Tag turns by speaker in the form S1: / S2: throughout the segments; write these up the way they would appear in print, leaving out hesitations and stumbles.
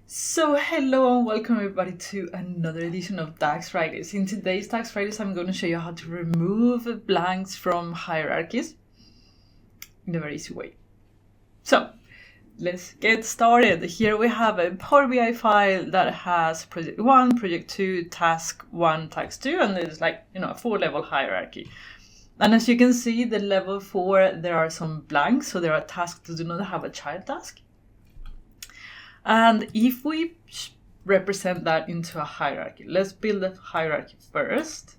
S1: So hello and welcome everybody to another edition of DAX Fridays. In today's DAX Fridays I'm going to show you how to remove blanks from hierarchies in a very easy way. So let's get started. Here we have a Power BI file that has project 1, project 2, task 1, task 2, and there's a 4-level hierarchy. And as you can see, the level 4, there are some blanks, so there are tasks that do not have a child task. And if we represent that into a hierarchy, let's build a hierarchy first.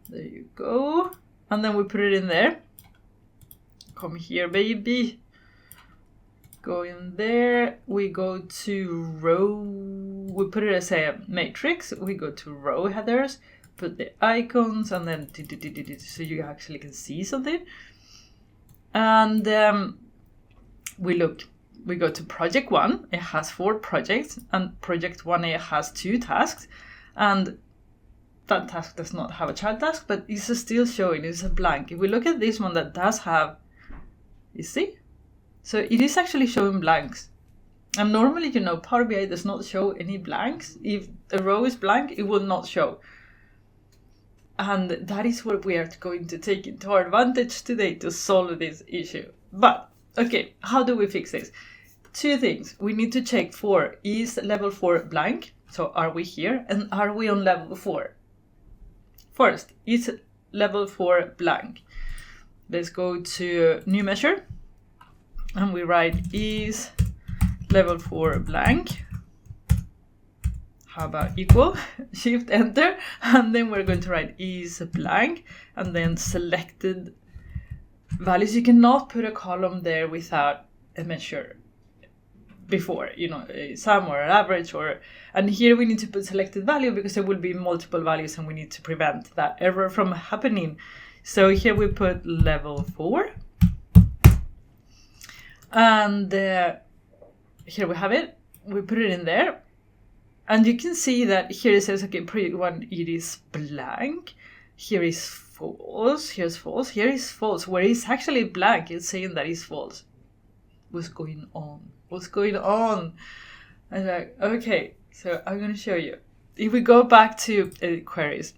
S1: There you go. And then we put it in there. Come here, baby. Go in there. We go to row. We put it as a matrix. We go to row headers, put the icons, and then so you actually can see something. And we go to project 1, it has 4 projects, and project 1A has 2 tasks, and that task does not have a child task, but it's still showing, it's a blank. If we look at this one that does have, you see? So it is actually showing blanks. And normally, Power BI does not show any blanks. If a row is blank, it will not show. And that is what we are going to take into our advantage today to solve this issue. But, okay, how do we fix this? 2 things. We need to check for, is level 4 blank? So are we here? And are we on level 4? First, is level 4 blank? Let's go to new measure. And we write is level 4 blank. How about equal? Shift enter. And then we're going to write is blank. And then selected values. You cannot put a column there without a measure before, a sum or an average, and here we need to put selected value because there will be multiple values and we need to prevent that error from happening. So here we put level 4, and here we have it. We put it in there, and you can see that here it says, okay, project 1, it is blank. Here is false, here's false, here is false, where it's actually blank, it's saying that it's false. What's going on? What's going on? I was like, okay, so I'm going to show you. If we go back to edit queries,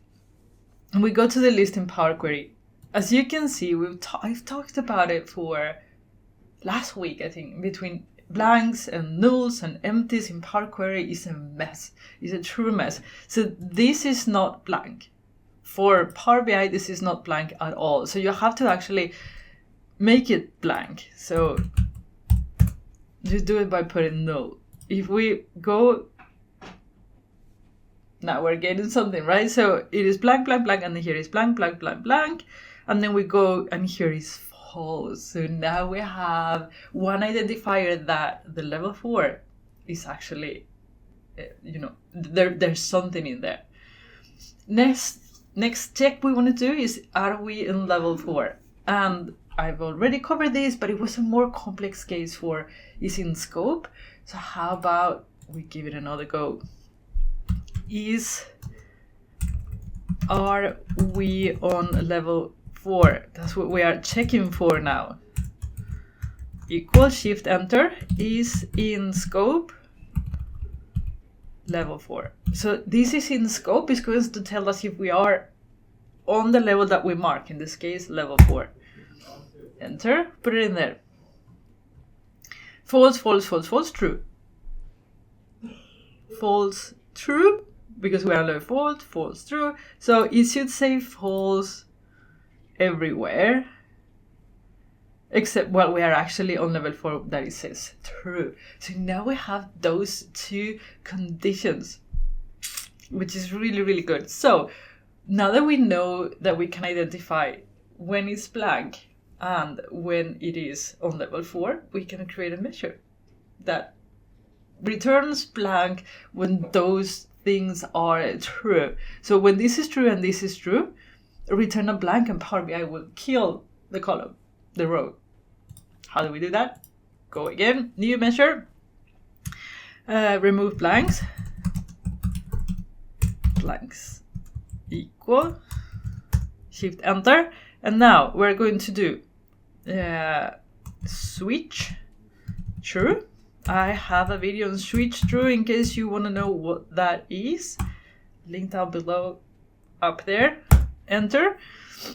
S1: and we go to the list in Power Query, as you can see, I've talked about it for last week, I think, between blanks and nulls and empties in Power Query is a mess. It's a true mess. So this is not blank. For Power BI, this is not blank at all. So you have to actually make it blank. So just do it by putting null. If we go, now we're getting something, right? So it is blank, blank, blank, and here is blank, blank, blank, blank. And then we go, and here is false. So now we have one identifier that the level 4 is actually, there's something in there. Next check we want to do is, are we in level 4? And I've already covered this, but it was a more complex case for ISINSCOPE. So how about we give it another go? Are we on level 4? That's what we are checking for now. Equal, shift enter, is in scope level 4. So this is in scope, is going to tell us if we are on the level that we mark, in this case level 4. Enter, put it in there. False, false, false, false, true. False, true, because we are level 4, false, true. So it should say false everywhere, except while we are actually on level 4 that it says true. So now we have those 2 conditions, which is really, really good. So now that we know that we can identify when it's blank and when it is on level 4, we can create a measure that returns blank when those things are true. So when this is true and this is true, return a blank and Power BI will kill the column, the row. How do we do that? Go again, new measure, remove blanks, equal, shift enter, and now we're going to do switch true I have a video on switch through in case you want to know what that is. Link down below, up there, enter.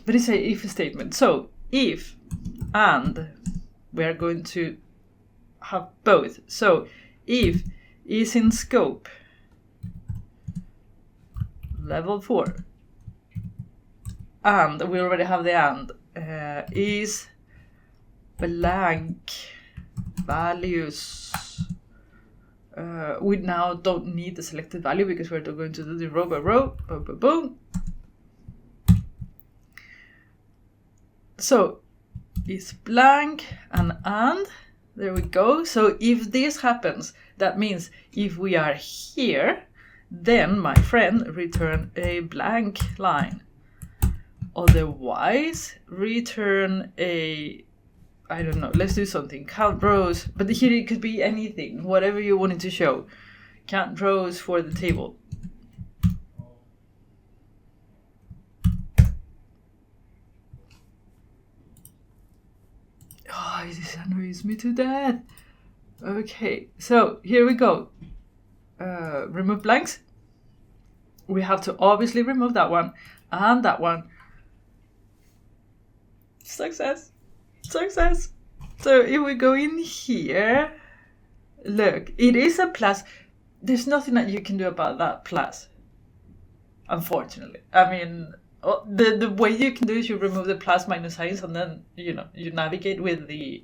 S1: But it's a if statement. So if and we are going to have both. So if is in scope level 4 and we already have the and is blank values. We now don't need the selected value because we're going to do the row by row. Boom, boom, boom. So it's blank and there we go. So if this happens, that means if we are here, then my friend return a blank line. Otherwise, return a, I don't know, let's do something. Count rows, but here it could be anything, whatever you wanted to show. Count rows for the table. Oh, this annoys me to death. Okay, so here we go. Remove blanks. We have to obviously remove that one and that one. Success. Success. So if we go in here, look, it is a plus. There's nothing that you can do about that plus, unfortunately. I mean, the way you can do is you remove the plus minus signs and then, you know, you navigate with the,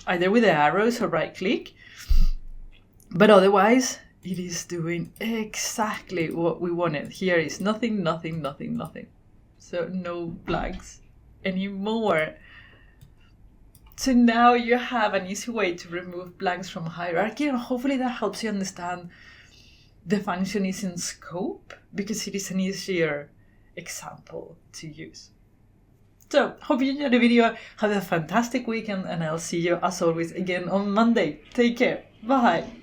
S1: either with the arrows or right click. But otherwise, it is doing exactly what we wanted. Here is nothing, nothing, nothing, nothing. So no blanks anymore. So now you have an easy way to remove blanks from hierarchy, and hopefully that helps you understand the function is in scope, because it is an easier example to use. So hope you enjoyed the video. Have a fantastic weekend, and I'll see you as always again on Monday. Take care. Bye.